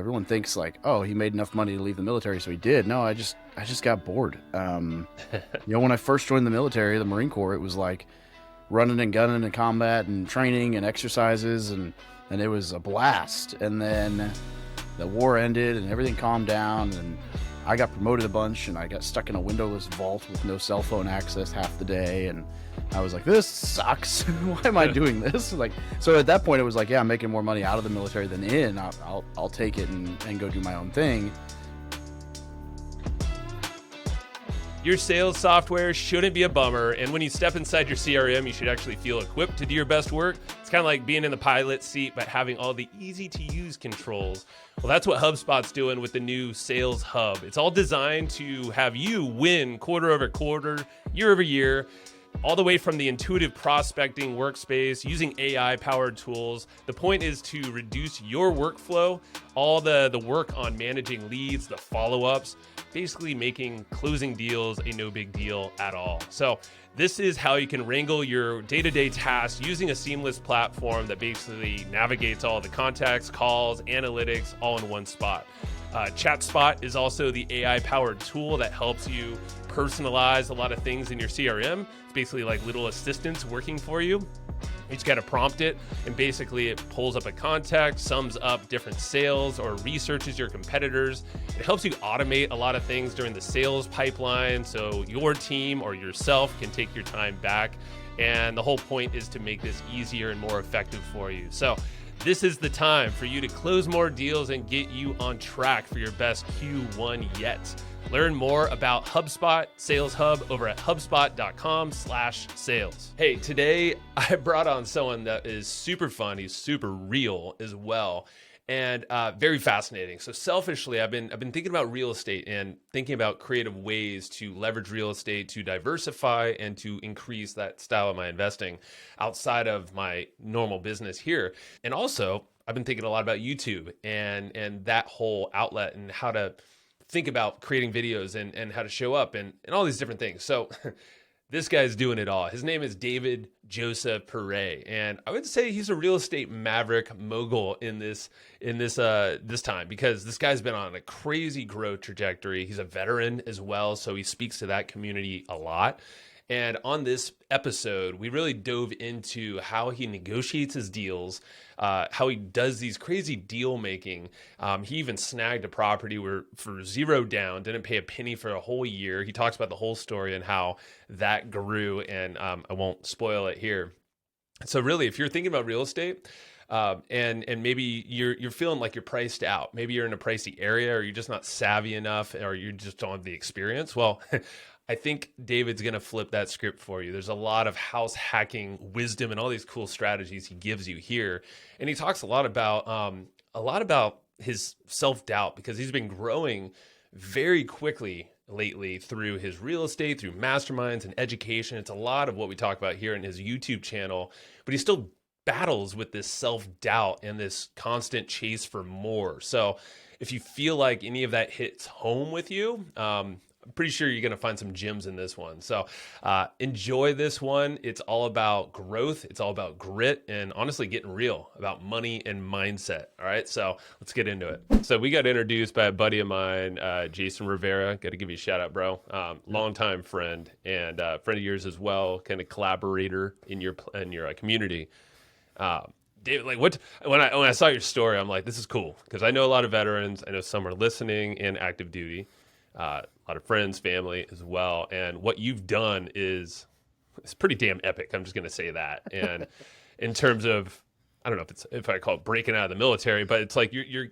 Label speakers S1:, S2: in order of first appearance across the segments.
S1: Everyone thinks like, oh, he made enough money to leave the military, so he did. No, I just got bored. When I first joined the military, the Marine Corps, it was like running and gunning and combat and training and exercises, and it was a blast. And then the war ended and everything calmed down, and I got promoted a bunch, and I got stuck in a windowless vault with no cell phone access half the day, and I was like, this sucks. Why am I doing this? Like, so at that point, it was like, yeah, I'm making more money out of the military than in. I'll take it and go do my own thing.
S2: Your sales software shouldn't be a bummer, and when you step inside your CRM, you should actually feel equipped to do your best work. It's kind of like being in the pilot seat, but having all the easy-to-use controls. Well, that's what HubSpot's doing with the new Sales Hub. It's all designed to have you win quarter over quarter, year over year, all the way from the intuitive prospecting workspace using AI-powered tools. The point is to reduce your workflow, all the work on managing leads, the follow-ups, basically making closing deals a no big deal at all. So this is how you can wrangle your day-to-day tasks using a seamless platform that basically navigates all the contacts, calls, analytics, all in one spot. ChatSpot is also the AI-powered tool that helps you personalize a lot of things in your CRM. It's basically like little assistants working for you. You just got to prompt it, and basically it pulls up a contact, sums up different sales, or researches your competitors. It helps you automate a lot of things during the sales pipeline, so your team or yourself can take your time back. And the whole point is to make this easier and more effective for you. So this is the time for you to close more deals and get you on track for your best Q1 yet. Learn more about HubSpot Sales Hub over at hubspot.com/sales. Hey, today I brought on someone that is super fun. He's super real as well, and very fascinating. So selfishly, I've been thinking about real estate and thinking about creative ways to leverage real estate to diversify and to increase that style of my investing outside of my normal business here. And also, I've been thinking a lot about YouTube and that whole outlet and how to think about creating videos and how to show up and all these different things. So this guy's doing it all. His name is David Joseph Pere, and I would say he's a real estate maverick mogul in this time, because this guy's been on a crazy growth trajectory. He's a veteran as well, so he speaks to that community a lot. And on this episode, we really dove into how he negotiates his deals, how he does these crazy deal making. He even snagged a property where for zero down, didn't pay a penny for a whole year. He talks about the whole story and how that grew, and I won't spoil it here. So really, if you're thinking about real estate, and maybe you're feeling like you're priced out, maybe you're in a pricey area, or you're just not savvy enough, or you just don't have the experience, well, I think David's going to flip that script for you. There's a lot of house hacking wisdom and all these cool strategies he gives you here. And he talks a lot about his self-doubt, because he's been growing very quickly lately through his real estate, through masterminds and education. It's a lot of what we talk about here in his YouTube channel, but he still battles with this self-doubt and this constant chase for more. So if you feel like any of that hits home with you, I'm pretty sure you're going to find some gems in this one. So enjoy this one. It's all about growth. It's all about grit and honestly getting real about money and mindset. All right, so let's get into it. So we got introduced by a buddy of mine, Jason Rivera. Got to give you a shout out, bro. Longtime friend and friend of yours as well, kind of collaborator in your community. David, like when I saw your story, I'm like, this is cool, because I know a lot of veterans. I know some are listening and active duty. A lot of friends, family as well. And what you've done it's pretty damn epic. I'm just going to say that. And in terms of, I don't know if I call it breaking out of the military, but it's like you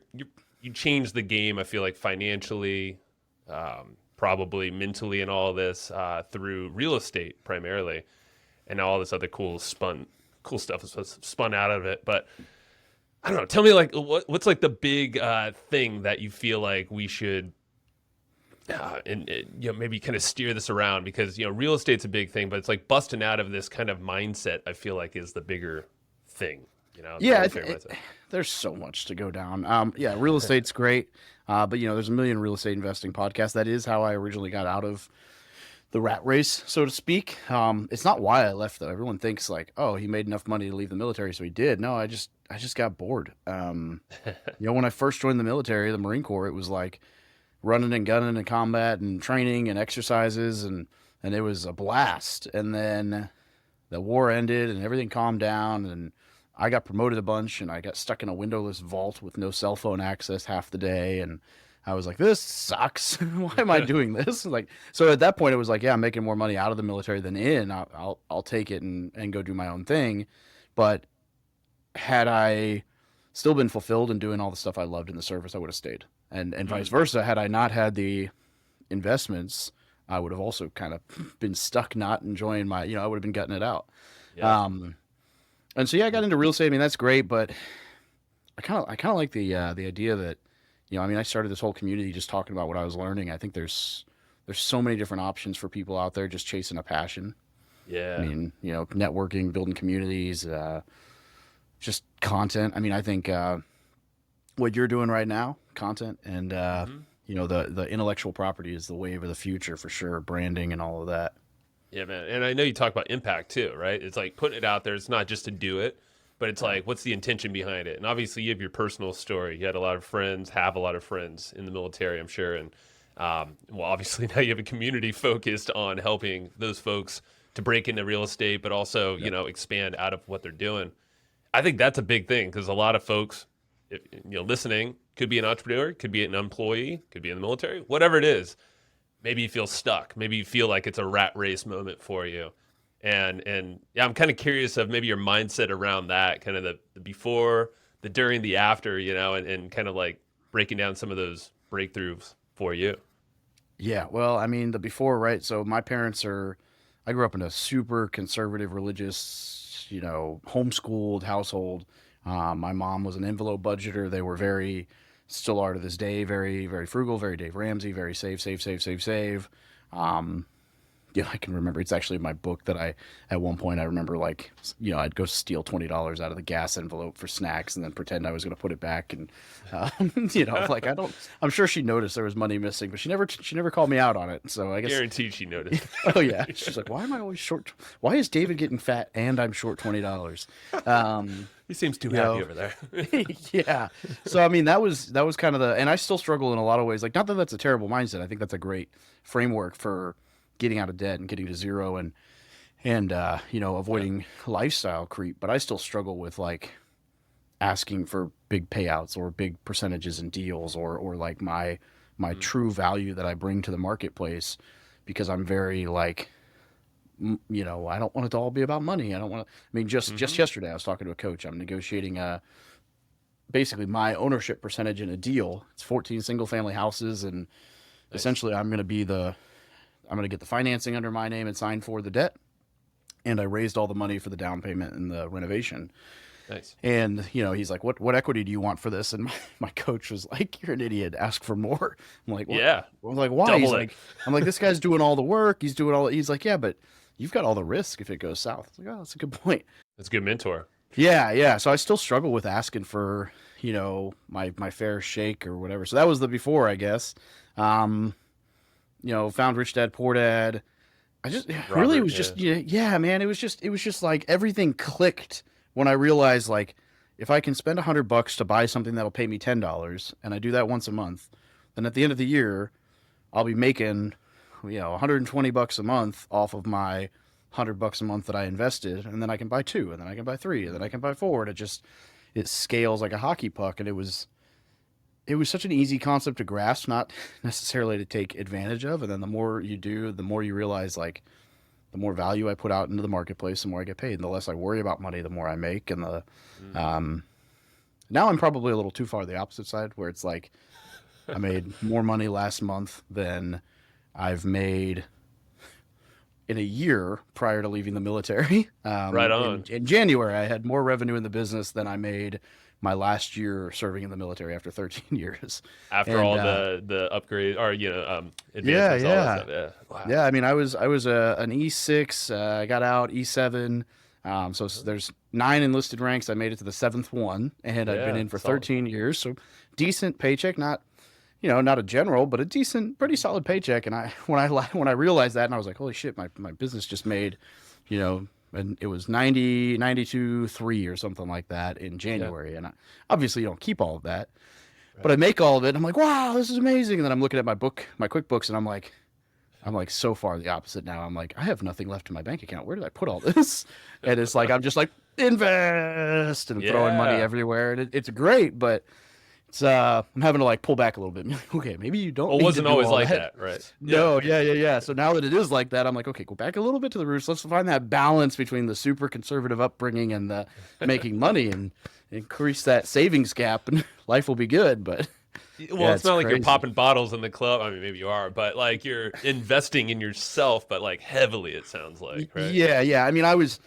S2: changed the game. I feel like financially, probably mentally, and all of this through real estate primarily, and all this other cool stuff is spun out of it. But I don't know. Tell me, like, what's like the big thing that you feel like we should maybe kind of steer this around, because real estate's a big thing, but it's like busting out of this kind of mindset, I feel like, is the bigger thing.
S1: Yeah, there's so much to go down. Real estate's great, but there's a million real estate investing podcasts. That is how I originally got out of the rat race, so to speak. It's not why I left, though. Everyone thinks like, oh, he made enough money to leave the military, so he did. No, I just just got bored. When I first joined the military, the Marine Corps, it was like running and gunning and combat and training and exercises, and it was a blast. And then the war ended and everything calmed down, and I got promoted a bunch, and I got stuck in a windowless vault with no cell phone access half the day. And I was like, this sucks. Why am I doing this? Like, so at that point, it was like, yeah, I'm making more money out of the military than in. I'll take it and go do my own thing. But had I still been fulfilled and doing all the stuff I loved in the service, I would have stayed. And vice versa. Had I not had the investments, I would have also kind of been stuck not enjoying I would have been gutting it out.
S2: Yeah.
S1: And so yeah, I got into real estate. I mean, that's great, but I kind of like the idea that, I started this whole community just talking about what I was learning. I think there's so many different options for people out there just chasing a passion.
S2: Yeah.
S1: I mean, networking, building communities, just content. I mean, I think what you're doing right now, content, and the intellectual property is the wave of the future for sure. Branding and all of that.
S2: Yeah, man. And I know you talk about impact too, right? It's like putting it out there. It's not just to do it, but it's like, what's the intention behind it? And obviously you have your personal story. You had a lot of friends, have a lot of friends in the military, I'm sure. And well, obviously now you have a community focused on helping those folks to break into real estate, but also, expand out of what they're doing. I think that's a big thing because a lot of folks, if, listening, could be an entrepreneur, could be an employee, could be in the military, whatever it is. Maybe you feel stuck. Maybe you feel like it's a rat race moment for you. And yeah, I'm kind of curious of maybe your mindset around that, kind of the before, the during, the after, and kind of like breaking down some of those breakthroughs for you.
S1: Yeah, well, I mean, the before, right? So I grew up in a super conservative, religious, homeschooled household. My mom was an envelope budgeter. They were still are to this day, very, very frugal, very Dave Ramsey, very save, save, save, save, save. Um, I can remember. It's actually in my book that at one point, I remember I'd go steal $20 out of the gas envelope for snacks and then pretend I was going to put it back. And, I'm sure she noticed there was money missing, but she never called me out on it. So I guess.
S2: Guaranteed she noticed.
S1: Oh yeah. She's like, why am I always short? Why is David getting fat and I'm short $20?
S2: He seems too happy over there.
S1: Yeah. So, I mean, that was kind of and I still struggle in a lot of ways. Like, not that that's a terrible mindset. I think that's a great framework for getting out of debt and getting to zero and avoiding lifestyle creep. But I still struggle with like asking for big payouts or big percentages in deals or like my true value that I bring to the marketplace, because I'm very like, I don't want it to all be about money. I don't want to, I mean, just yesterday I was talking to a coach. I'm negotiating basically my ownership percentage in a deal. It's 14 single family houses. And essentially I'm going to get the financing under my name and sign for the debt. And I raised all the money for the down payment and the renovation.
S2: Nice.
S1: And, he's like, what equity do you want for this? And my coach was like, you're an idiot. Ask for more. I'm like, what?
S2: Yeah.
S1: I was like, why?
S2: Double
S1: He's
S2: it.
S1: like, I'm like, this guy's doing all the work. He's like, yeah, but you've got all the risk if it goes south. I was like, oh, that's a good point.
S2: That's a good mentor.
S1: Yeah. Yeah. So I still struggle with asking for, my fair shake or whatever. So that was the before, I guess. Found Rich Dad, Poor Dad. It was just, man, it was just like everything clicked when I realized, like, if I can spend $100 to buy something that'll pay me $10 and I do that once a month, then at the end of the year, I'll be making, $120 a month off of my $100 a month that I invested. And then I can buy 2, and then I can buy 3, and then I can buy 4. And it scales like a hockey puck. And it was such an easy concept to grasp, not necessarily to take advantage of. And then the more you do, the more you realize, like, the more value I put out into the marketplace, the more I get paid. And the less I worry about money, the more I make. And now I'm probably a little too far the opposite side, where it's like I made more money last month than I've made in a year prior to leaving the military.
S2: Right on.
S1: In January, I had more revenue in the business than I made my last year serving in the military after 13 years.
S2: After all the upgrade or advancements, all that stuff. Yeah. Wow.
S1: Yeah, I mean, I was an E6. I got out E7. So there's 9 enlisted ranks. I made it to the 7th one, and I've been in for 13 years. So decent paycheck, not a general, but a decent, pretty solid paycheck. And when I realized that, and I was like, holy shit, my business just made, and it was 90, 92.3 or something like that in
S2: Yeah.
S1: January. And obviously you don't keep all of that, but
S2: Right.
S1: I make all of it. I'm like, wow, this is amazing. And then I'm looking at my QuickBooks, and I'm like so far the opposite now. I'm like, I have nothing left in my bank account. Where did I put all this? And it's like, I'm just like, invest and throwing money
S2: Yeah.
S1: everywhere. And it's great, but it's, I'm having to like pull back a little bit. Okay, maybe you don't
S2: Well, it
S1: need to
S2: wasn't
S1: do
S2: always
S1: all
S2: like
S1: that.
S2: that, right? Yeah.
S1: No, yeah. So now that it is like that, I'm like, okay, go back a little bit to the roots. Let's find that balance between the super conservative upbringing and the making money, and increase that savings gap, and life will be good. But
S2: Well,
S1: yeah,
S2: it's
S1: it's
S2: not like you're
S1: crazy.
S2: popping bottles in the club. I mean, maybe you are, but like you're investing in yourself, but like heavily, it sounds like, right?
S1: Yeah. I mean, I was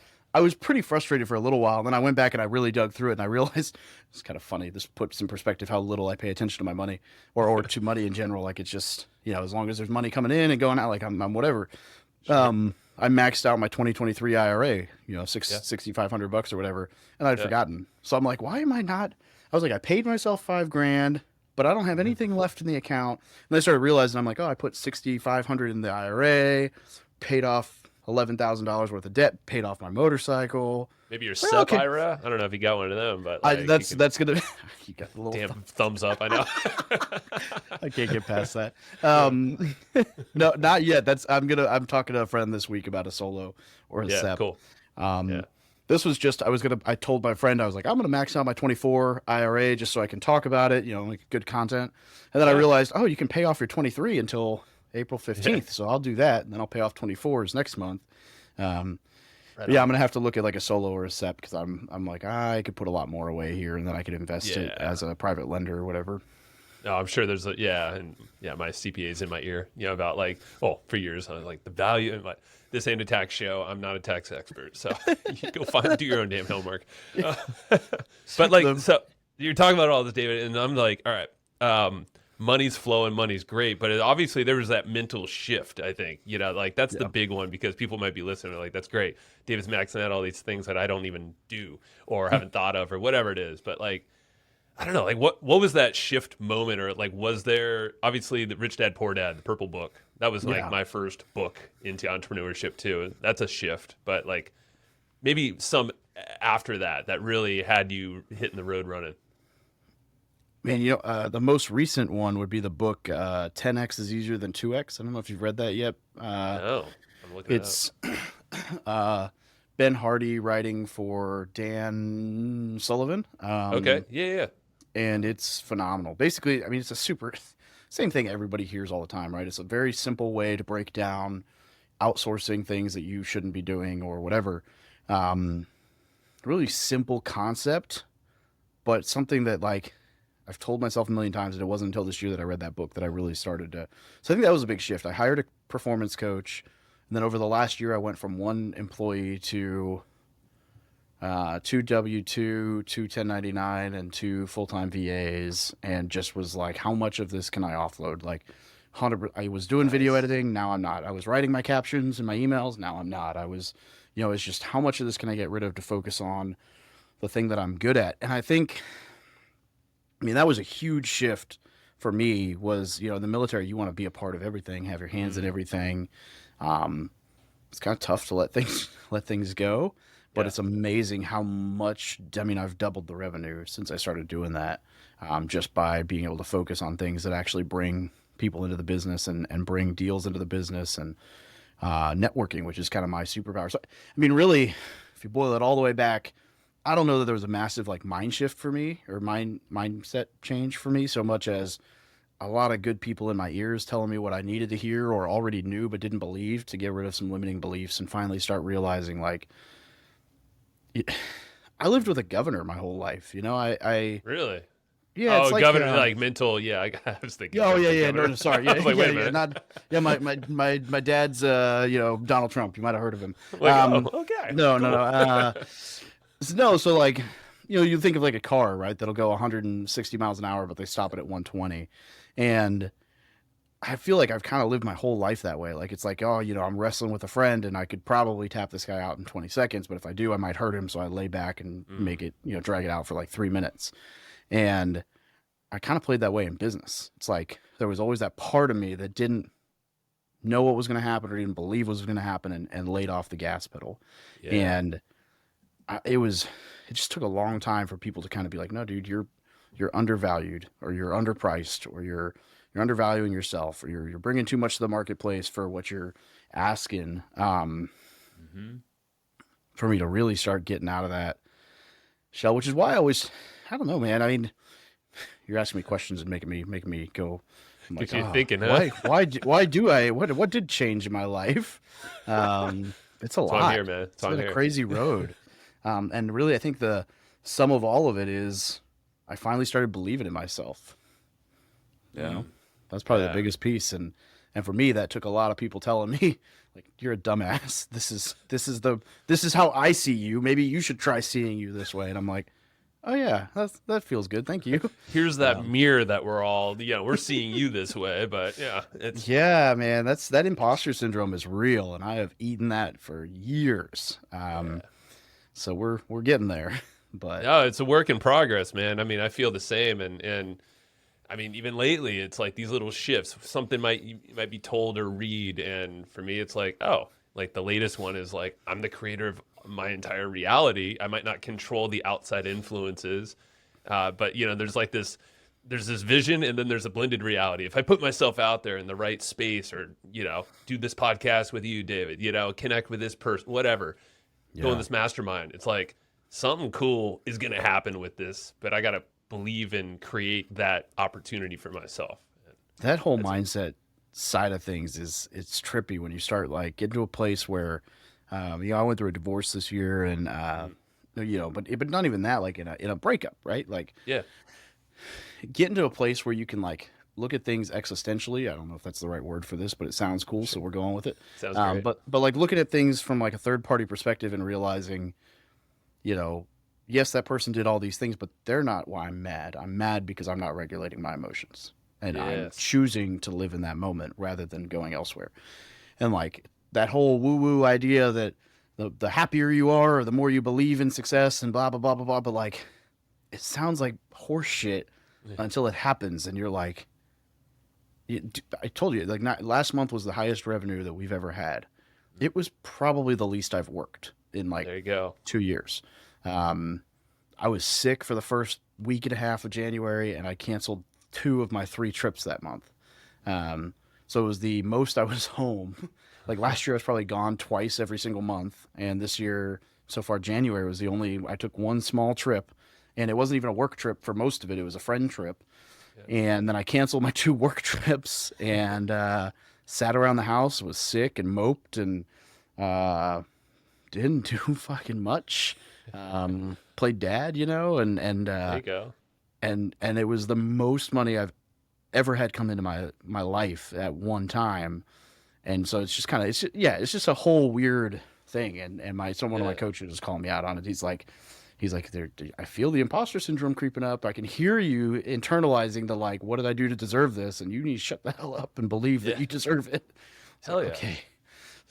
S1: pretty frustrated for a little while, and then I went back and I really dug through it, and I realized it's kind of funny. This puts in perspective how little I pay attention to my money, or to money in general. Like it's just, as long as there's money coming in and going out, like I'm whatever.
S2: Sure.
S1: I maxed out my 2023 IRA,
S2: Yeah.
S1: 6,500 bucks or whatever, and I'd
S2: Yeah.
S1: forgotten. So I'm like, why am I not? I was like, I paid myself 5 grand, but I don't have anything left in the account. And I started realizing, I'm like, oh, I put 6,500 in the IRA, paid off $11,000 worth of debt, paid off my motorcycle.
S2: Maybe your
S1: It's like,
S2: SEP
S1: okay,
S2: IRA. I don't know if you got one of them, but
S1: I
S2: like you
S1: that's
S2: can
S1: that's gonna. You got the little.
S2: damn thumbs up. I know.
S1: I can't get past that.
S2: Yeah.
S1: No, not yet. I'm talking to a friend this week about a solo or a
S2: Yeah.
S1: SEP.
S2: Cool. Yeah.
S1: Um, this was just, I told my friend, I was like, I'm gonna max out my 24 IRA just so I can talk about it, like good content. And then I
S2: Yeah.
S1: realized, oh, you can pay off your 23 until April
S2: Yeah.
S1: 15th. So I'll do that, and then I'll pay off 24s next month. Um,
S2: Right
S1: but yeah,
S2: on.
S1: I'm gonna have to look at like a solo or a SEP, because I'm like, I could put a lot more away here, and then I could invest it
S2: Yeah.
S1: as a private lender or whatever.
S2: No, I'm sure there's and my CPA's in my ear, about like, for years, I was like the value and this ain't a tax show. I'm not a tax expert, so you go do your own damn homework. Uh, but like,
S1: The-
S2: so you're talking about all this, David, and I'm like, all right, money's flowing, money's great, but obviously there was that mental shift. I think, like that's the
S1: yeah.
S2: big one, because people might be listening, like that's great. David's maxing out all these things that I don't even do or haven't thought of or whatever it is, but like. I don't know, like what was that shift moment, or like was there obviously the Rich Dad Poor Dad, the Purple Book, that was like
S1: Yeah.
S2: my first book into entrepreneurship too. That's a shift, but like maybe some after that really had you hitting the road running.
S1: Man, the most recent one would be the book 10x is easier than 2x. I don't know if you've read that yet.
S2: No, I'm looking it up.
S1: It's uh, Ben Hardy writing for Dan Sullivan.
S2: Okay, yeah.
S1: And it's phenomenal. Basically, I mean, it's a super same thing everybody hears all the time, right? It's a very simple way to break down outsourcing things that you shouldn't be doing or whatever. Um, Really simple concept, but something that like I've told myself a million times, and it wasn't until this year that I read that book that I really started to. So I think that was a big shift. I hired a performance coach, and then over the last year, I went from one employee to two W-2, two 1099, and two full-time VAs, and just was like, how much of this can I offload? Like, 100. I was doing video
S2: Nice.
S1: editing. Now I'm not. I was writing my captions and my emails. Now I'm not. I was, it's just how much of this can I get rid of to focus on the thing that I'm good at? And I mean, that was a huge shift for me. Was in the military, you want to be a part of everything, have your hands in
S2: Hmm.
S1: everything. Um, it's kind of tough to let things let things go, but
S2: Yeah.
S1: it's amazing how much. I mean, I've doubled the revenue since I started doing that, just by being able to focus on things that actually bring people into the business, and bring deals into the business, and networking, which is kind of my superpower. So, I mean, really, if you boil it all the way back, I don't know that there was a massive like mind shift for me, or mindset change for me, so much as a lot of good people in my ears telling me what I needed to hear or already knew but didn't believe, to get rid of some limiting beliefs and finally start realizing like I lived with a governor my whole life.
S2: Really?
S1: Yeah, it's
S2: Oh,
S1: like
S2: governor, like mental. Yeah, I was thinking
S1: yeah, oh yeah,
S2: governor,
S1: yeah, no,
S2: governor.
S1: no, sorry,
S2: I
S1: yeah,
S2: was like,
S1: yeah,
S2: wait a
S1: yeah,
S2: minute.
S1: not yeah, my dad's Donald Trump. You might have heard of him.
S2: Like, oh, okay,
S1: No,
S2: cool.
S1: no. So like, you think of like a car, right? That'll go 160 miles an hour, but they stop it at 120, and I feel like I've kind of lived my whole life that way. Like it's like, oh, I'm wrestling with a friend, and I could probably tap this guy out in 20 seconds, but if I do, I might hurt him. So I lay back and
S2: Mm,
S1: make it, drag it out for like 3 minutes, and I kind of played that way in business. It's like there was always that part of me that didn't know what was going to happen or even believe was going to happen, and laid off the gas pedal.
S2: Yeah.
S1: And it just took a long time for people to kind of be like, no, dude, you're undervalued, or you're underpriced, or you're undervaluing yourself, or you're bringing too much to the marketplace for what you're asking.
S2: Mm-hmm.
S1: For me to really start getting out of that shell, which is why I don't know, man. I mean, you're asking me questions and making me go. I'm
S2: Get
S1: like,
S2: you
S1: oh,
S2: thinking, huh?
S1: why do I, what did change in my life? It's a
S2: That's why I'm
S1: lot.
S2: here, man. That's
S1: It's
S2: why I'm
S1: been a
S2: here.
S1: crazy road. And really, I think the sum of all of it is I finally started believing in myself. You know, that's probably the
S2: Yeah.
S1: biggest piece. And for me, that took a lot of people telling me, like, you're a dumbass. This is how I see you. Maybe you should try seeing you this way. And I'm like, oh yeah, that feels good. Thank you.
S2: Here's that mirror that we're all, we're seeing you this way, but yeah, it's
S1: Yeah, man, that imposter syndrome is real, and I have eaten that for years.
S2: yeah.
S1: So we're getting there, but
S2: No, it's a work in progress, man. I mean, I feel the same, and I mean, even lately, it's like these little shifts. Something you might be told or read, and for me, it's like, oh, like the latest one is like, I'm the creator of my entire reality. I might not control the outside influences, but there's this vision, and then there's a blended reality. If I put myself out there in the right space, or do this podcast with you, David, connect with this person, whatever, go in this mastermind, it's like something cool is gonna happen with this, but I gotta believe and create that opportunity for myself.
S1: that whole mindset side of things it's trippy when you start like getting to a place where, I went through a divorce this year, and but not even that, like in a breakup, right? Like
S2: Yeah,
S1: getting to a place where you can like look at things existentially. I don't know if that's the right word for this, but it sounds cool, so we're going with it.
S2: sounds great.
S1: But like looking at things from like a third party perspective and realizing, yes, that person did all these things, but they're not why I'm mad. I'm mad because I'm not regulating my emotions, and I'm
S2: Yes.
S1: choosing to live in that moment rather than going elsewhere. And like that whole woo woo idea that the happier you are, or the more you believe in success and blah blah blah blah blah. But like, it sounds like horse shit until it happens, and you're like, I told you, like, not last month was the highest revenue that we've ever had. It was probably the least I've worked in like
S2: There you go.
S1: 2 years. I was sick for the first week and a half of January, and I canceled 2 of my 3 trips that month. So it was the most I was home. Like last year, I was probably gone twice every single month, and this year, so far, January was the only. I took 1 small trip, and it wasn't even a work trip for most of it. It was a friend trip, and then I canceled my 2 work trips and sat around the house, was sick and moped, and didn't do fucking much. Played dad, and
S2: There you go.
S1: and it was the most money I've ever had come into my life at one time. And so it's just kind of it's just a whole weird thing. And one of my coaches is calling me out on it. He's like I feel the imposter syndrome creeping up. I can hear you internalizing the like, what did I do to deserve this? And you need to shut the hell up and believe that you deserve it.
S2: Hell yeah.
S1: Okay.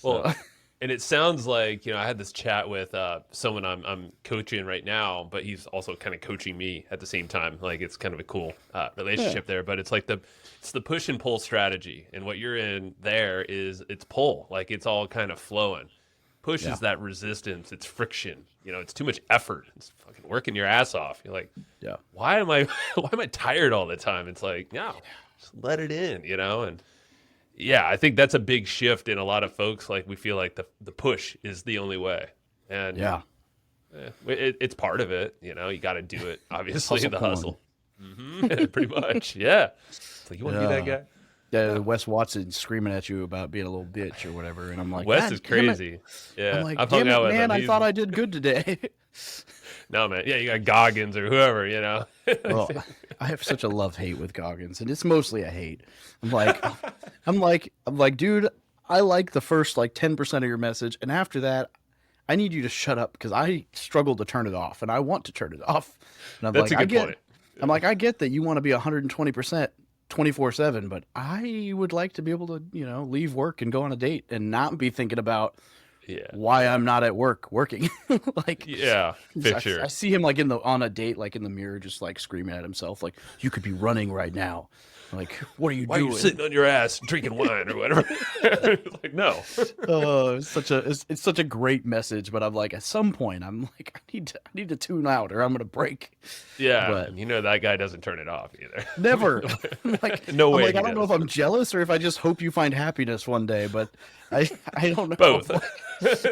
S2: Well, and it sounds like, I had this chat with someone I'm coaching right now, but he's also kind of coaching me at the same time. Like it's kind of a cool relationship there, but it's like it's the push and pull strategy. And what you're in there is it's pull, like it's all kind of flowing. Push is that resistance. It's friction. It's too much effort. It's fucking working your ass off. You're like, why am I tired all the time? It's like, no, just let it in, and yeah, I think that's a big shift in a lot of folks. Like we feel like the push is the only way, and it's part of it. You got to do it. Obviously, the hustle. Pretty much, yeah. It's like you want to be that guy.
S1: Yeah, Wes Watson screaming at you about being a little bitch or whatever, and I'm like,
S2: Wes is crazy. Yeah,
S1: I'm like,
S2: I've hung out with
S1: man,
S2: him.
S1: I thought I did good today.
S2: No, man. Yeah, you got Goggins or whoever.
S1: Well, I have such a love-hate with Goggins, and it's mostly a hate. I'm like, dude, I like the first like 10% of your message, and after that, I need you to shut up because I struggle to turn it off, and I want to turn it off. And I'm
S2: That's
S1: like,
S2: a good point.
S1: I'm like, I get that you want to be 120%. 24/7, but I would like to be able to, leave work and go on a date and not be thinking about why I'm not at work working. Like,
S2: for sure.
S1: I see him like on a date, like in the mirror, just like screaming at himself, like, you could be running right now. Like, what are you
S2: Why
S1: doing?
S2: are you sitting on your ass drinking wine or whatever? Like, no.
S1: Oh, it's such a great message, but I'm like, at some point, I'm like, I need to tune out, or I'm gonna break.
S2: Yeah,
S1: But
S2: and you know that guy doesn't turn it off either.
S1: never.
S2: No way
S1: I
S2: he
S1: don't know if
S2: does.
S1: I'm jealous or if I just hope you find happiness one day. But I don't know.
S2: Both.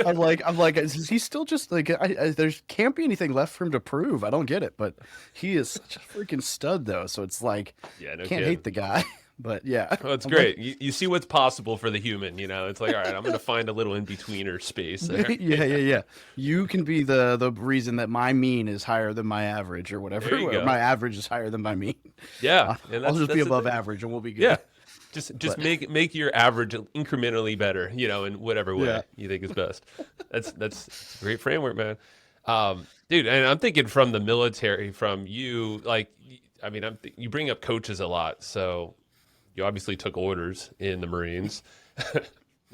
S1: I'm like, is he still just like? There can't be anything left for him to prove. I don't get it, but he is such a freaking stud, though. So it's like,
S2: Yeah, no
S1: can't
S2: kidding.
S1: hate the guy. But yeah,
S2: Well, it's
S1: I'm
S2: great. You see what's possible for the human, you know? It's like, all right, I'm going to find a little in-betweener space there.
S1: yeah. You can be the reason that my mean is higher than my average or whatever.
S2: There you
S1: Or
S2: go.
S1: my average is higher than my mean.
S2: Yeah. And
S1: I'll just be
S2: the
S1: above
S2: thing.
S1: average and we'll be good.
S2: Yeah. Just
S1: But-
S2: make your average incrementally better, you know, in whatever way
S1: Yeah.
S2: you think is best. That's a great framework, man. Dude, and I'm thinking from the military, from you, like, I mean, you bring up coaches a lot, so you obviously took orders in the Marines.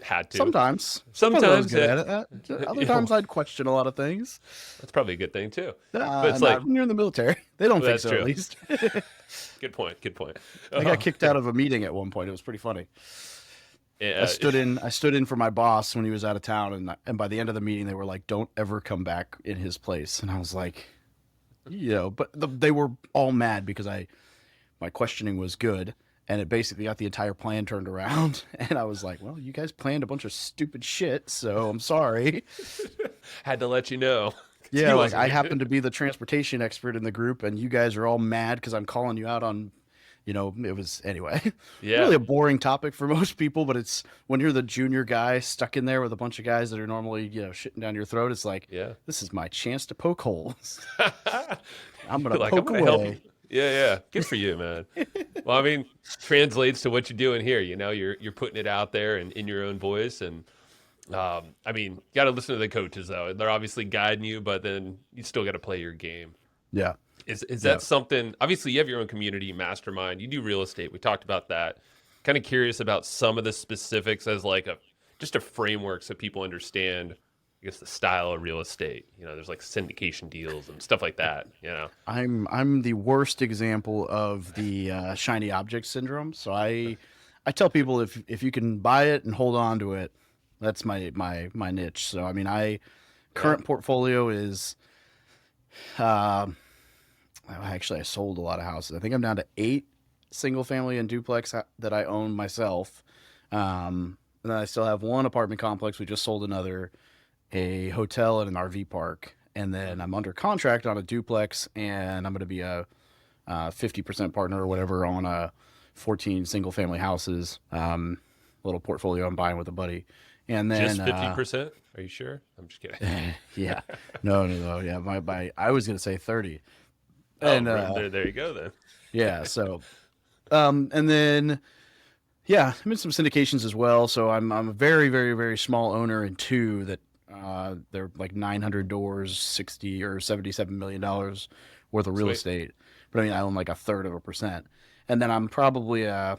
S2: Had to.
S1: Sometimes I was
S2: Sometimes,
S1: good
S2: yeah.
S1: at it. Other times I'd question a lot of things.
S2: That's probably a good thing too.
S1: But
S2: it's like,
S1: when you're in the military, they don't think
S2: That's
S1: so.
S2: true.
S1: At least
S2: good point.
S1: I got kicked out of a meeting at one point. It was pretty funny.
S2: Yeah,
S1: I stood in for my boss when he was out of town, and by the end of the meeting, they were like, "Don't ever come back in his place." And I was like, but they were all mad because my questioning was good, and it basically got the entire plan turned around. And I was like, "Well, you guys planned a bunch of stupid shit, so I'm sorry."
S2: had to let you know.
S1: Yeah,
S2: He
S1: like
S2: wasn't
S1: I
S2: here.
S1: happen to be the transportation expert in the group, and you guys are all mad because I'm calling you out on, it was anyway.
S2: Yeah.
S1: Really a boring topic for most people, but it's when you're the junior guy stuck in there with a bunch of guys that are normally, shitting down your throat. It's like,
S2: Yeah.
S1: this is my chance to poke holes. I'm gonna
S2: Like,
S1: poke
S2: I'm gonna
S1: away.
S2: help. Yeah. Good for you, man. Well, I mean, translates to what you're doing here. You know, you're putting it out there and in your own voice. And I mean, you got to listen to the coaches though. They're obviously guiding you, but then you still got to play your game.
S1: Yeah,
S2: Is
S1: Yeah.
S2: that something? Obviously, you have your own community mastermind. You do real estate. We talked about that. Kind of curious about some of the specifics as like just a framework so people understand, I guess, the style of real estate. You know, there's like syndication deals and stuff like that. You know.
S1: I'm the worst example of the shiny object syndrome. So I tell people if you can buy it and hold on to it, that's my niche. So I mean, current portfolio is actually I sold a lot of houses. I think I'm down to 8 single family and duplex that I own myself. And then I still have one apartment complex. We just sold another, a hotel and an RV park. And then I'm under contract on a duplex, and I'm going to be a 50% partner or whatever on 14 single family houses. Little portfolio I'm buying with a buddy. And then
S2: Just 50%? Are you sure? I'm just kidding.
S1: yeah, no. Yeah, my I was going to say 30.
S2: Oh,
S1: And
S2: there you go then.
S1: yeah, so and then yeah, I'm in some syndications as well. So I'm a very, very, very small owner in 2 that they're like 900 doors, 60 or 77 million dollars worth of real
S2: Sweet.
S1: estate. But I mean, I own like 1/3%, and then I'm probably a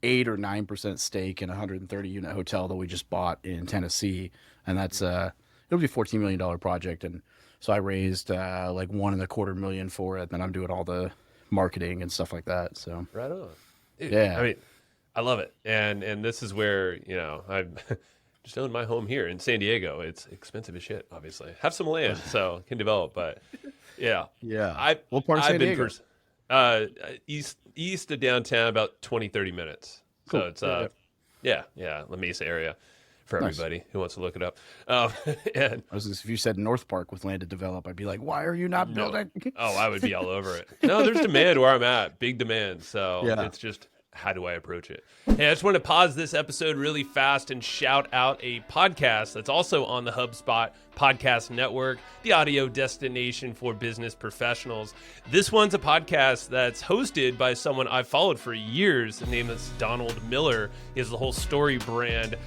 S1: 8 or 9% stake in a 130 unit hotel that we just bought in Tennessee, and that's it'll be a $14 million project, and so I raised like $1.25 million for it. Then I'm doing all the marketing and stuff like that. So
S2: Right on. Dude,
S1: Yeah.
S2: I mean, I love it. And this is where, you know, I've just owned my home here in San Diego. It's expensive as shit, obviously. Have some land, so can develop, but yeah.
S1: yeah, what part of San Diego?
S2: East of downtown, about 20, 30 minutes.
S1: Cool.
S2: So it's
S1: Yeah.
S2: La Mesa area for
S1: Nice.
S2: everybody who wants to look it up. And
S1: If you said North Park with land to develop, I'd be like, why are you not
S2: No.
S1: building?
S2: oh, I would be all over it. No, there's demand where I'm at, big demand. So
S1: Yeah.
S2: it's just, how do I approach it? Hey, I just want to pause this episode really fast and shout out a podcast that's also on the HubSpot Podcast Network, the audio destination for business professionals. This one's a podcast that's hosted by someone I've followed for years. The name is Donald Miller. He has the whole Story brand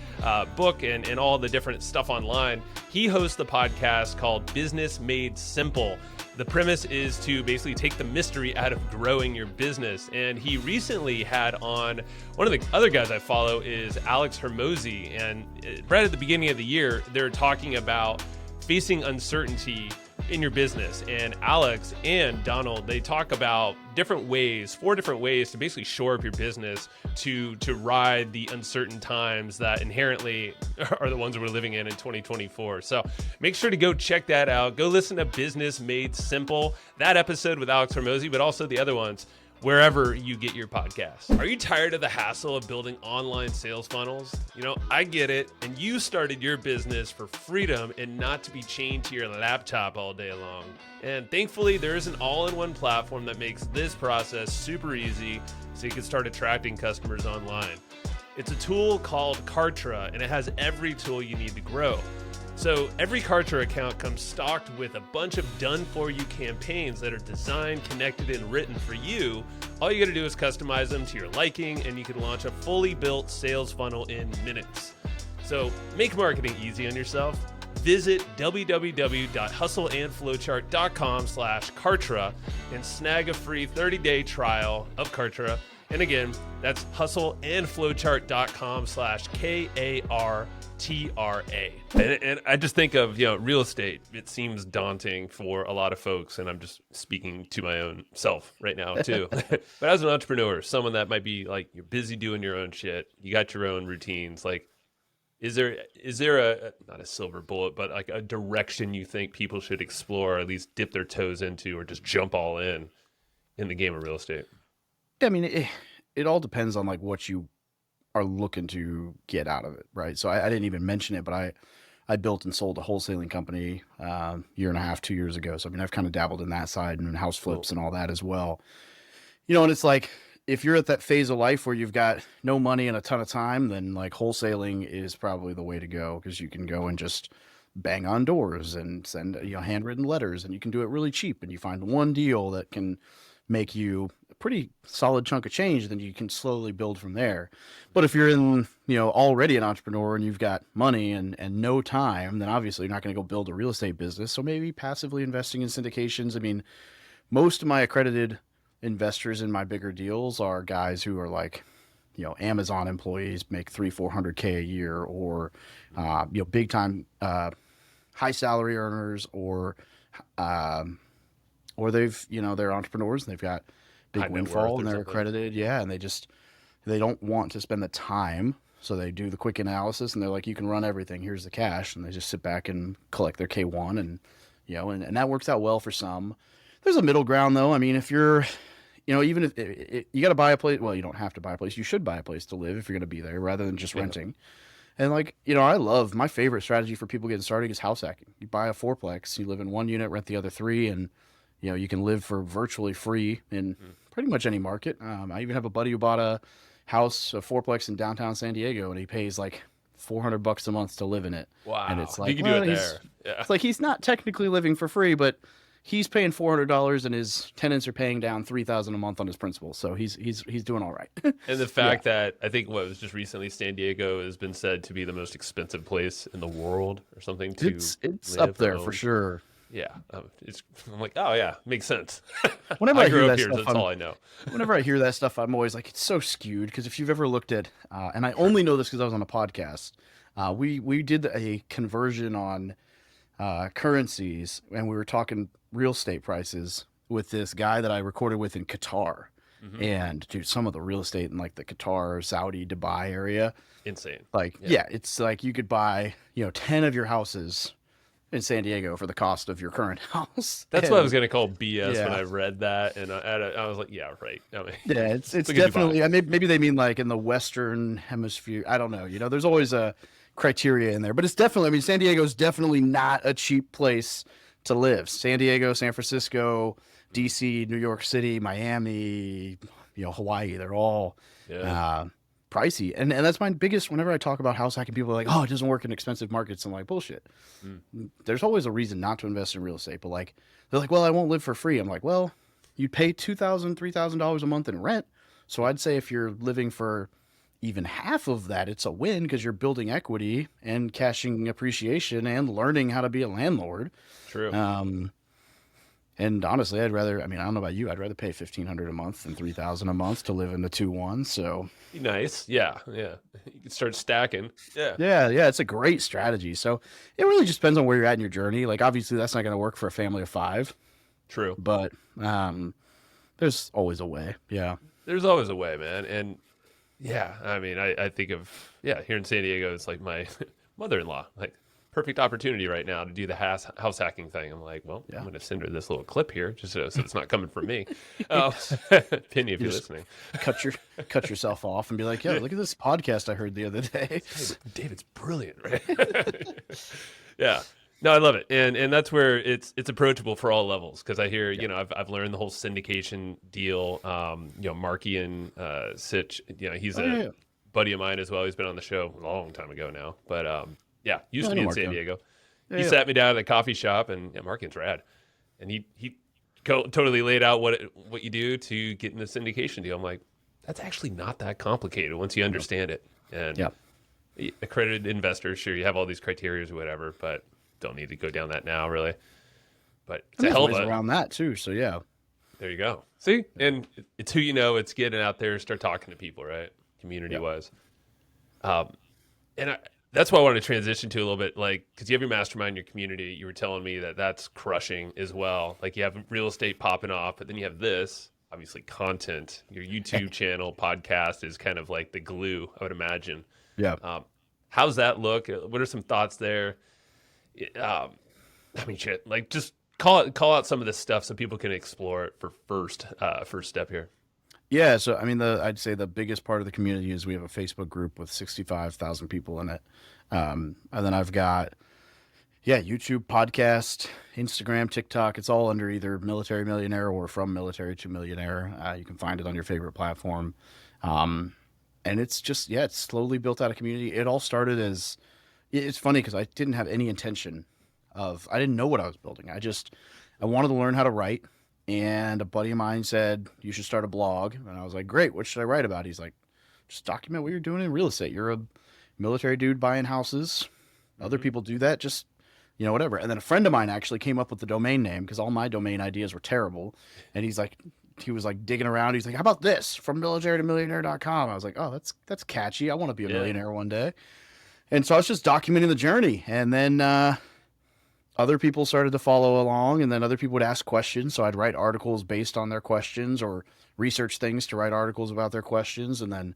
S2: book and all the different stuff online. He hosts the podcast called Business Made Simple. The premise is to basically take the mystery out of growing your business. And he recently had on, one of the other guys I follow is Alex Hermosi. And right at the beginning of the year, they're talking about facing uncertainty in your business. And Alex and Donald, they talk about different ways, 4 different ways to basically shore up your business to ride the uncertain times that inherently are the ones we're living in 2024. So make sure to go check that out. Go listen to Business Made Simple, that episode with Alex Hormozi, but also the other ones, wherever you get your podcasts. Are you tired of the hassle of building online sales funnels? You know, I get it. And you started your business for freedom and not to be chained to your laptop all day long. And thankfully, there is an all-in-one platform that makes this process super easy so you can start attracting customers online. It's a tool called Kartra, and it has every tool you need to grow. So every Kartra account comes stocked with a bunch of done-for-you campaigns that are designed, connected, and written for you. All you gotta do is customize them to your liking, and you can launch a fully built sales funnel in minutes. So make marketing easy on yourself. Visit www.hustleandflowchart.com/Kartra and snag a free 30-day trial of Kartra. And again, that's hustleandflowchart.com/KARTRA. And I just think of, real estate. It seems daunting for a lot of folks, and I'm just speaking to my own self right now too. But as an entrepreneur, someone that might be like, you're busy doing your own shit, you got your own routines, like, is there a, not a silver bullet, but like a direction you think people should explore, or at least dip their toes into, or just jump all in the game of real estate?
S1: I mean, it all depends on like what you are looking to get out of it, right? So I didn't even mention it, but I built and sold a wholesaling company year and a half, 2 years ago. So I mean, I've kind of dabbled in that side and house flips and all that as well. And it's like, if you're at that phase of life where you've got no money and a ton of time, then like wholesaling is probably the way to go, because you can go and just bang on doors and send handwritten letters, and you can do it really cheap, and you find one deal that can make you a pretty solid chunk of change, then you can slowly build from there. But if you're in, already an entrepreneur and you've got money and no time, then obviously you're not going to go build a real estate business. So maybe passively investing in syndications. I mean, most of my accredited investors in my bigger deals are guys who are like, Amazon employees, make 300-400K a year, or, big time, high salary earners, or they've, they're entrepreneurs and they've got big windfall and they're accredited. Yeah. And they don't want to spend the time. So they do the quick analysis and they're like, you can run everything. Here's the cash. And they just sit back and collect their K1, and, and that works out well for some. There's a middle ground though. I mean, if you're, even if you got to buy a place, well, you don't have to buy a place. You should buy a place to live if you're going to be there, rather than just renting. And like, my favorite strategy for people getting started is house hacking. You buy a fourplex, you live in one unit, rent the other 3, and you can live for virtually free in pretty much any market. I even have a buddy who bought a house, a fourplex in downtown San Diego, and he pays like $400 a month to live in it.
S2: Wow.
S1: And it's like,
S2: you can do it there. Yeah.
S1: It's like, he's not technically living for free, but he's paying $400 and his tenants are paying down $3,000 a month on his principal. So he's doing all right.
S2: And the fact that I think what was just recently, San Diego has been said to be the most expensive place in the world or something. It's
S1: up there for sure.
S2: Yeah. I'm like, oh yeah, makes sense.
S1: Whenever I
S2: grew
S1: hear
S2: up
S1: that
S2: here,
S1: stuff,
S2: that's all I know.
S1: Whenever I hear that stuff, I'm always like, it's so skewed. Because if you've ever looked at, and I only know this because I was on a podcast, we did a conversion on currencies, and we were talking real estate prices with this guy that I recorded with in Qatar. And dude, some of the real estate in like the Qatar, Saudi, Dubai area,
S2: insane.
S1: Like, yeah, it's like you could buy, 10 of your houses in San Diego for the cost of your current house.
S2: That's what I was going to call BS when I read that. And I was like, yeah, right. I mean,
S1: yeah, it's definitely, maybe they mean like in the Western hemisphere. I don't know. There's always a criteria in there, but it's definitely, San Diego is definitely not a cheap place to live. San Diego, San Francisco, DC, New York City, Miami, Hawaii, they're all pricey. And that's my biggest, whenever I talk about house hacking, people are like, oh, it doesn't work in expensive markets. I'm like, bullshit. There's always a reason not to invest in real estate, but like, they're like, well, I won't live for free. I'm like, well, you'd pay $2,000, $3,000 a month in rent. So I'd say if you're living for even half of that, it's a win, because you're building equity and cashing appreciation and learning how to be a landlord.
S2: True.
S1: And honestly, I don't know about you, I'd rather pay 1,500 a month than 3,000 a month to live in the 2-1. So
S2: Be nice. Yeah. Yeah. You can start stacking. Yeah.
S1: yeah, it's a great strategy. So it really just depends on where you're at in your journey. Like obviously that's not going to work for a family of 5,
S2: True.
S1: but there's always a way. Yeah.
S2: There's always a way, man. And yeah, I mean, I think of, yeah, here in San Diego, it's like my mother-in-law, like perfect opportunity right now to do the house hacking thing. I'm like, well, I'm
S1: Yeah.
S2: going to send her this little clip here just so it's not coming from me. Penny, if
S1: You
S2: you're
S1: just
S2: listening.
S1: cut yourself off and be like, yo, look at this podcast I heard the other day.
S2: David's brilliant, right? Yeah. No, I love it. And that's where it's approachable for all levels. Cause I hear, you know, I've learned the whole syndication deal. You know, Marky and Sitch, you know, he's a
S1: Yeah.
S2: buddy of mine as well. He's been on the show a long time ago now. But yeah, used
S1: I
S2: to
S1: know
S2: be in
S1: Mark
S2: San
S1: Young.
S2: Diego.
S1: Yeah,
S2: He
S1: yeah.
S2: sat me down at a coffee shop, and yeah, Markin's rad. And he totally laid out what you do to get in the syndication deal. I'm like, that's actually not that complicated once you understand it. And
S1: Yeah.
S2: accredited investors, sure, you have all these criteria or whatever, but don't need to go down that now, really. But it's
S1: And
S2: a
S1: there's
S2: hell of
S1: ways
S2: a.
S1: around that too. So yeah.
S2: There you go. See, and it's who you know. It's getting out there, start talking to people, right? Community wise. And that's what I wanted to transition to a little bit, like, because you have your mastermind, your community. You were telling me that that's crushing as well. Like you have real estate popping off, but then you have this, obviously, content. Your YouTube channel, podcast is kind of like the glue, I would imagine.
S1: Yeah.
S2: How's that look? What are some thoughts there? I mean, shit, like just call out some of this stuff so people can explore it for first step here.
S1: Yeah, so I mean, I'd say the biggest part of the community is we have a Facebook group with 65,000 people in it, and then I've got YouTube, podcast, Instagram, TikTok. It's all under either Military Millionaire or From Military to Millionaire. You can find it on your favorite platform, and it's just it's slowly built out a community. It all started as it's funny because I didn't have any intention I didn't know what I was building. I wanted to learn how to write. And a buddy of mine said, you should start a blog. And I was like, great, what should I write about? He's like, just document what you're doing in real estate. You're a military dude buying houses. Other people do that, just, whatever. And then a friend of mine actually came up with the domain name because all my domain ideas were terrible. And he was like digging around. He's like, how about this? From military to millionaire.com. I was like, oh, that's catchy. I want to be a millionaire one day. And so I was just documenting the journey. And then, other people started to follow along, and then other people would ask questions. So I'd write articles based on their questions or research things to write articles about their questions. And then,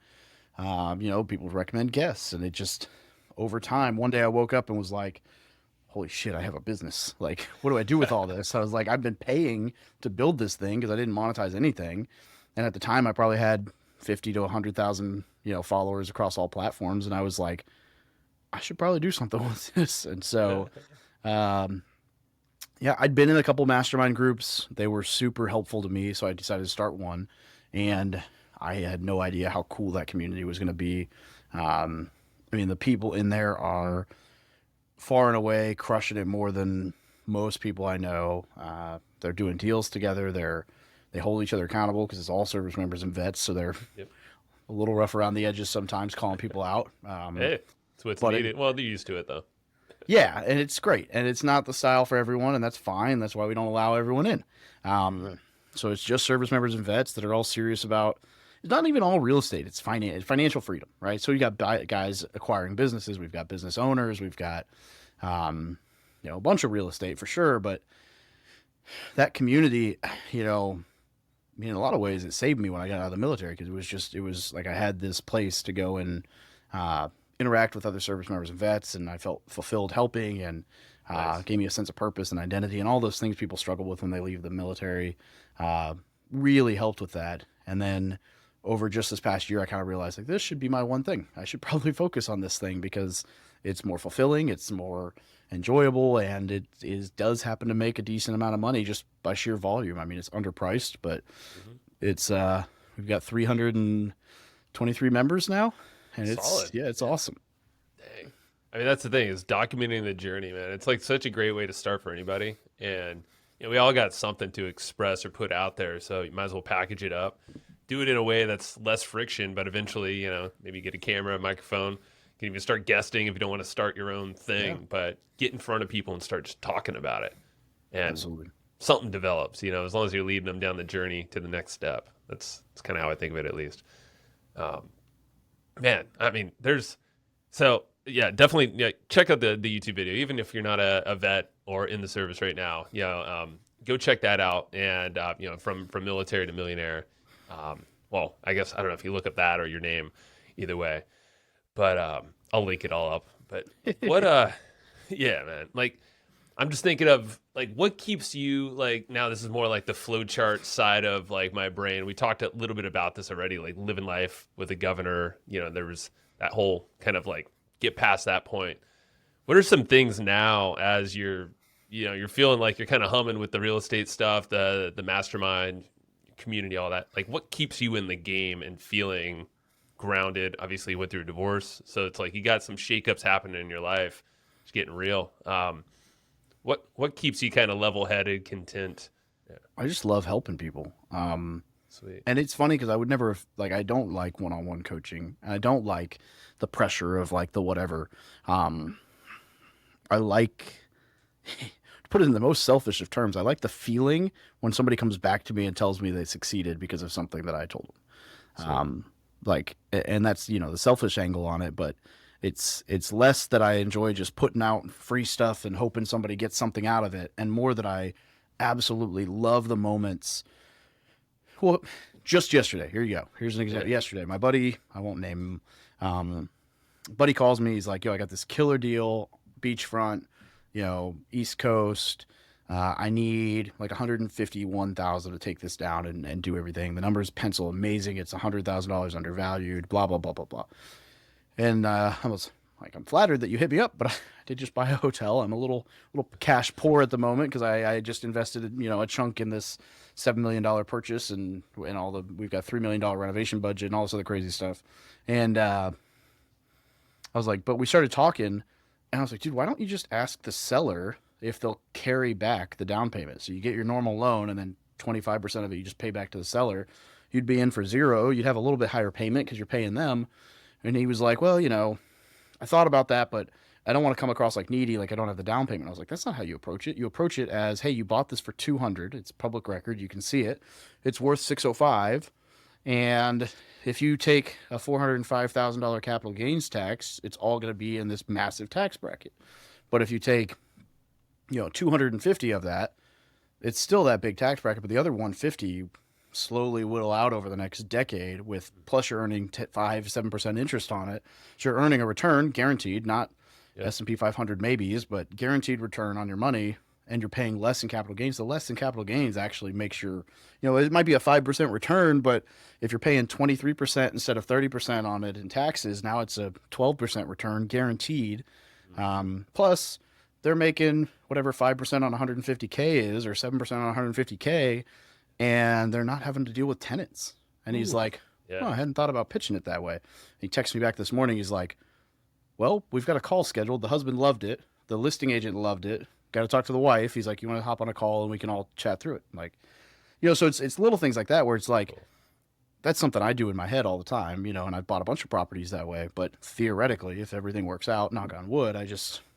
S1: people would recommend guests. And it just, over time, one day I woke up and was like, holy shit, I have a business. Like, what do I do with all this? I was like, I've been paying to build this thing because I didn't monetize anything. And at the time I probably had 50 to 100,000, followers across all platforms. And I was like, I should probably do something with this. And so, I'd been in a couple mastermind groups. They were super helpful to me, so I decided to start one. And I had no idea how cool that community was going to be. The people in there are far and away crushing it more than most people I know. They're doing deals together. They hold each other accountable because it's all service members and vets, so they're a little rough around the edges sometimes, calling people out.
S2: Hey, it's what's needed. Well, they're used to it, though.
S1: Yeah, and it's great. And it's not the style for everyone, and that's fine. That's why we don't allow everyone in. So it's just service members and vets that are all serious about, it's not even all real estate. It's financial freedom, right? So you got guys acquiring businesses. We've got business owners. We've got, a bunch of real estate for sure. But that community, in a lot of ways, it saved me when I got out of the military because it was like I had this place to go and interact with other service members and vets, and I felt fulfilled helping, and gave me a sense of purpose and identity, and all those things people struggle with when they leave the military. Really helped with that. And then over just this past year, I kind of realized like this should be my one thing. I should probably focus on this thing because it's more fulfilling, it's more enjoyable, and it does happen to make a decent amount of money just by sheer volume. I mean, it's underpriced, but it's we've got 323 members now. And
S2: Solid.
S1: it's awesome.
S2: Dang. I mean, that's the thing is documenting the journey, man. It's like such a great way to start for anybody. And we all got something to express or put out there. So you might as well package it up, do it in a way that's less friction, but eventually, maybe get a camera, a microphone. You can even start guesting if you don't want to start your own thing, but get in front of people and start just talking about it. And
S1: Absolutely.
S2: something develops, as long as you're leading them down the journey to the next step. That's kind of how I think of it, at least. Man, I mean, so yeah, definitely, check out the YouTube video, even if you're not a vet or in the service right now. Go check that out. And from military to millionaire. Well, I guess I don't know if you look up that or your name, either way. But I'll link it all up. But what yeah, man. Like, I'm just thinking of like what keeps you, like, now this is more like the flowchart side of like my brain. We talked a little bit about this already, like living life with a governor. There was that whole kind of like get past that point. What are some things now as you're feeling like you're kind of humming with the real estate stuff, the mastermind community, all that? Like, what keeps you in the game and feeling grounded? Obviously, you went through a divorce, so it's like you got some shakeups happening in your life. It's getting real. What keeps you kind of level-headed, content? Yeah.
S1: I just love helping people.
S2: Sweet.
S1: And it's funny because I would never I don't like one-on-one coaching. And I don't like the pressure of like the whatever. I like, to put it in the most selfish of terms, I like the feeling when somebody comes back to me and tells me they succeeded because of something that I told them. And that's, the selfish angle on it, but it's less that I enjoy just putting out free stuff and hoping somebody gets something out of it, and more that I absolutely love the moments. Well, just yesterday, here you go. Here's an example. Yesterday, my buddy, I won't name him, buddy calls me. He's like, yo, I got this killer deal, beachfront, East Coast. I need like 151,000 to take this down and do everything. The numbers pencil amazing. It's $100,000 undervalued, blah, blah, blah, blah, blah. And I was like, I'm flattered that you hit me up, but I did just buy a hotel. I'm a little cash poor at the moment because I just invested, a chunk in this $7 million purchase and we've got $3 million renovation budget and all this other crazy stuff. And I was like, but we started talking and I was like, dude, why don't you just ask the seller if they'll carry back the down payment? So you get your normal loan and then 25% of it you just pay back to the seller. You'd be in for zero. You'd have a little bit higher payment because you're paying them. And he was like, well, I thought about that, but I don't want to come across like needy, like I don't have the down payment. I was like, that's not how you approach it. You approach it as, hey, you bought this for 200. It's public record. You can see it. It's worth 605. And if you take a $405,000 capital gains tax, it's all going to be in this massive tax bracket. But if you take, 250 of that, it's still that big tax bracket, but the other 150 slowly whittle out over the next decade with, plus you're earning 5-7% interest on it. So you're earning a return guaranteed, not S&P 500 maybes, but guaranteed return on your money, and you're paying less in capital gains. The less in capital gains actually makes your, it might be a 5% return, but if you're paying 23% instead of 30% on it in taxes, now it's a 12% return guaranteed. Plus they're making whatever 5% on 150K is, or 7% on 150K, and they're not having to deal with tenants. And he's like, oh, I hadn't thought about pitching it that way. He texted me back this morning. He's like, well, we've got a call scheduled. The husband loved it. The listing agent loved it. Got to talk to the wife. He's like, you want to hop on a call and we can all chat through it. Like, so it's little things like that where it's like, that's something I do in my head all the time, and I've bought a bunch of properties that way. But theoretically, if everything works out, knock on wood,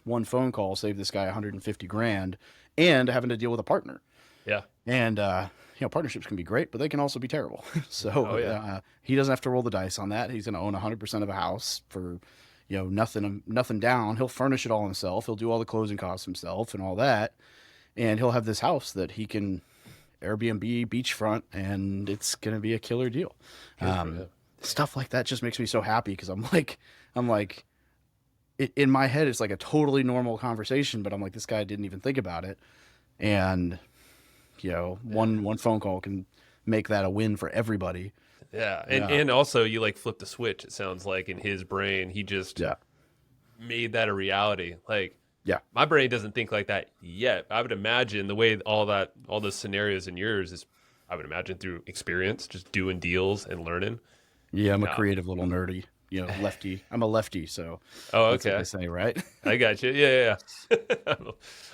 S1: one phone call saved this guy 150 grand and having to deal with a partner. Yeah. And, partnerships can be great, but they can also be terrible. So he doesn't have to roll the dice on that. He's going to own 100% of a house for, nothing down. He'll furnish it all himself. He'll do all the closing costs himself and all that. And he'll have this house that he can Airbnb beachfront, and it's going to be a killer deal. Stuff like that just makes me so happy because I'm like, in my head, it's like a totally normal conversation, but I'm like, this guy didn't even think about it. And, one phone call can make that a win for everybody.
S2: Yeah. And also you like flip the switch. It sounds like in his brain, he just made that a reality. Like, my brain doesn't think like that yet. I would imagine the way all those scenarios in yours is, I would imagine through experience, just doing deals and learning.
S1: Yeah. I'm a creative little nerdy. Lefty. I'm a lefty, so
S2: that's
S1: what I say, right?
S2: I got you. Yeah.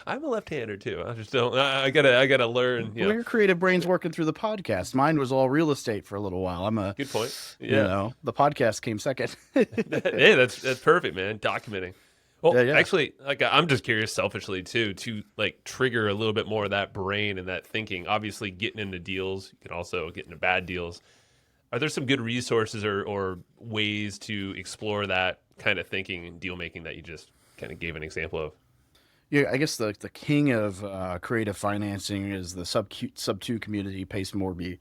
S2: I'm a left-hander too. I just don't. I gotta learn.
S1: Well, your creative brain's working through the podcast. Mine was all real estate for a little while.
S2: Good point. Yeah.
S1: The podcast came second.
S2: Hey, that's perfect, man. Documenting. Well,
S1: Yeah, yeah.
S2: actually, like I'm just curious selfishly too, to like trigger a little bit more of that brain and that thinking. Obviously, getting into deals, you can also get into bad deals. Are there some good resources or ways to explore that kind of thinking and deal making that you just kind of gave an example of?
S1: Yeah, I guess the king of creative financing is the sub two community, Pace Morby.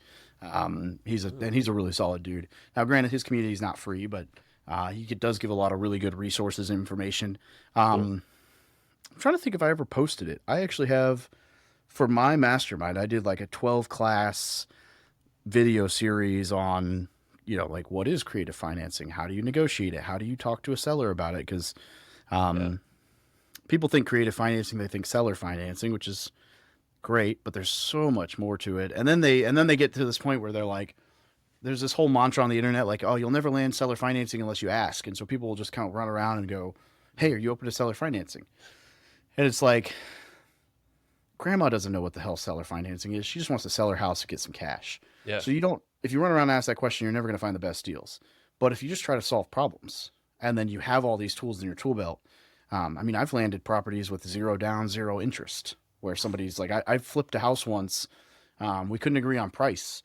S1: He's a really solid dude. Now, granted, his community is not free, but does give a lot of really good resources and information.
S2: Cool.
S1: I'm trying to think if I ever posted it. I actually have for my mastermind. I did like a 12 class video series on like what is creative financing, how do you negotiate it, how do you talk to a seller about it, because
S2: Yeah.
S1: people think creative financing, they think seller financing, which is great, but there's so much more to it. And then they get to this point where they're like, there's this whole mantra on the internet like, oh, you'll never land seller financing unless you ask. And so people will just kind of run around and go, hey, are you open to seller financing? And it's like, grandma doesn't know what the hell seller financing is. She just wants to sell her house to get some cash.
S2: Yeah.
S1: So if you run around and ask that question, you're never going to find the best deals. But if you just try to solve problems and then you have all these tools in your tool belt, I mean, I've landed properties with zero down, zero interest, where somebody's like, I flipped a house once. We couldn't agree on price.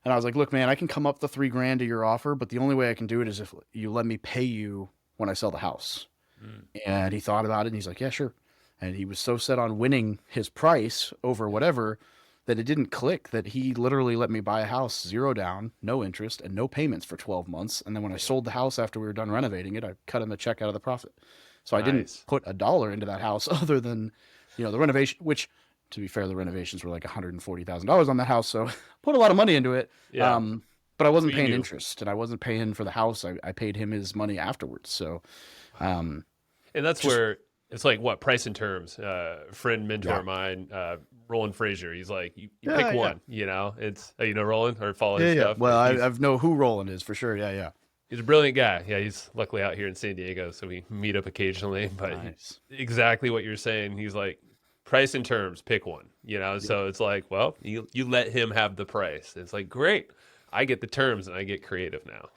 S1: And I was like, look, man, I can come up the $3,000 to your offer, but the only way I can do it is if you let me pay you when I sell the house.
S2: Mm.
S1: And he thought about it and he's like, yeah, sure. And he was so set on winning his price over whatever that it didn't click, that he literally let me buy a house, zero down, no interest, and no payments for 12 months. And then when I sold the house after we were done renovating it, I cut him a check out of the profit. So I didn't
S2: Nice.
S1: put a dollar into that house other than, the renovation, which to be fair, the renovations were like $140,000 on that house. So put a lot of money into it.
S2: Yeah.
S1: But I wasn't
S2: But you
S1: paying
S2: knew.
S1: interest and I wasn't paying for the house. I paid him his money afterwards. So, um,
S2: And that's
S1: just,
S2: where it's like what price and terms. Friend mentor
S1: yeah.
S2: of mine, Roland Frazier. He's like, you
S1: Yeah,
S2: pick
S1: yeah.
S2: one. It's Roland or follow his
S1: Yeah, yeah.
S2: stuff.
S1: Well, I,
S2: He's
S1: I know who Roland is for sure. Yeah, yeah.
S2: he's a brilliant guy. Yeah, he's luckily out here in San Diego, so we meet up occasionally. But
S1: Nice.
S2: exactly what you're saying. He's like, price and terms, pick one.
S1: Yep.
S2: So it's like, well, you let him have the price. It's like, great, I get the terms and I get creative now.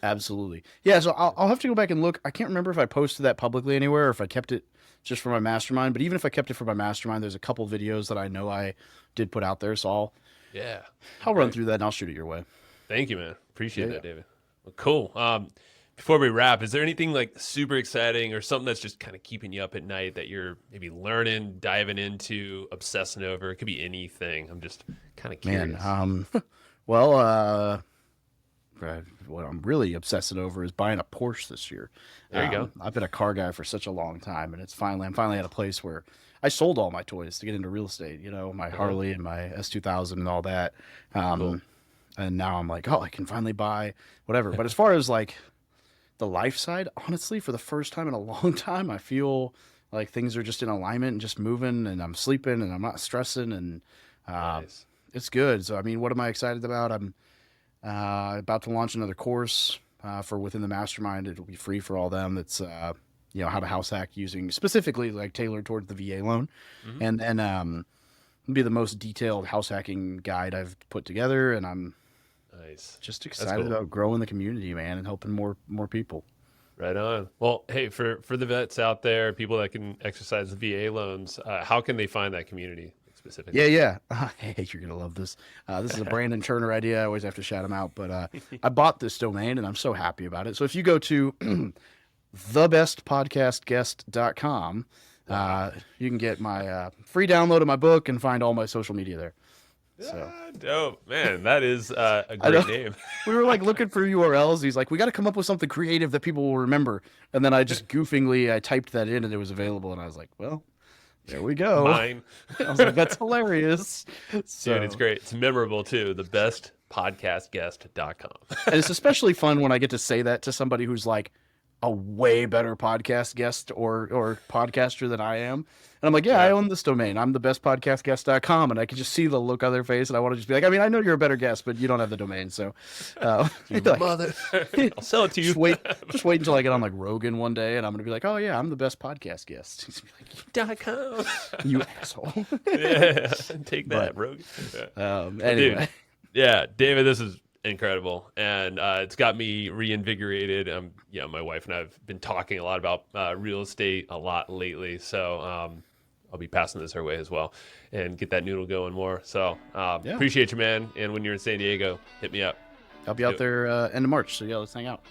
S1: Absolutely. Yeah. So I'll have to go back and look. I can't remember if I posted that publicly anywhere or if I kept it just for my mastermind. But even if I kept it for my mastermind, there's a couple videos that I know I did put out there. So
S2: Yeah,
S1: I'll run
S2: great.
S1: through that and I'll shoot it your way.
S2: Thank you, man.
S1: Yeah.
S2: Appreciate
S1: Yeah.
S2: that, David. Well, cool. Before we wrap, is there anything like super exciting or something that's just kind of keeping you up at night that you're maybe learning, diving into, obsessing over? It could be anything. I'm just kind of
S1: Man.
S2: curious.
S1: Well, what I'm really obsessing over is buying a Porsche this year.
S2: There you go.
S1: I've been a car guy for such a long time, and I'm finally at a place where I sold all my toys to get into real estate. My
S2: Uh-huh.
S1: Harley and my S2000 and all that.
S2: Cool.
S1: And now I'm like, oh, I can finally buy whatever. But as far as like the life side, honestly, for the first time in a long time, I feel like things are just in alignment and just moving, and I'm sleeping and I'm not stressing, and
S2: Nice.
S1: it's good. So, I mean, what am I excited about? I'm about to launch another course for within the mastermind. It'll be free for all them. It's how to house hack using specifically like tailored towards the VA loan,
S2: Hmm.
S1: and then it'll be the most detailed house hacking guide I've put together. And I'm
S2: Nice.
S1: just
S2: That's
S1: excited
S2: cool.
S1: about growing the community, man, and helping more people.
S2: Right on. Well, hey, for the vets out there, people that can exercise the VA loans, how can they find that community
S1: Yeah,
S2: specifically?
S1: yeah. Hey, you're gonna love this. This is a Brandon Turner idea. I always have to shout him out, but I bought this domain and I'm so happy about it. So if you go to thebestpodcastguest.com,
S2: Wow.
S1: you can get my free download of my book and find all my social media there. So
S2: Dope, man. That is a
S1: I know
S2: great name.
S1: we were like looking for URLs. He's like, we got to come up with something creative that people will remember. And then I just goofingly I typed that in and it was available, and I was like, well, there we go.
S2: Mine.
S1: I was like, that's hilarious.
S2: Dude, it's
S1: So.
S2: great. It's memorable too. The bestpodcastguest.com.
S1: And it's especially fun when I get to say that to somebody who's like a way better podcast guest or podcaster than I am. And I'm like, yeah, I
S2: Yeah.
S1: own this domain. I'm the bestpodcastguest.com. And I can just see the look on their face. And I want to just be like, I mean, I know you're a better guest, but you don't have the domain. So,
S2: You
S1: like,
S2: mother. I'll sell it to you.
S1: just wait until I get on like Rogan one day and I'm going to be like, oh yeah, I'm the best podcast guest. He's gonna be
S2: .com.
S1: like, you asshole.
S2: Yeah. Take that,
S1: But,
S2: bro. Yeah. Dude,
S1: anyway,
S2: yeah, David, this is Incredible. And it's got me reinvigorated. My wife and I have been talking a lot about real estate a lot lately. So I'll be passing this her way as well and get that noodle going more. So
S1: Yeah.
S2: appreciate you, man. And when you're in San Diego, hit me up.
S1: I'll be out there end of March. So yeah, let's hang out.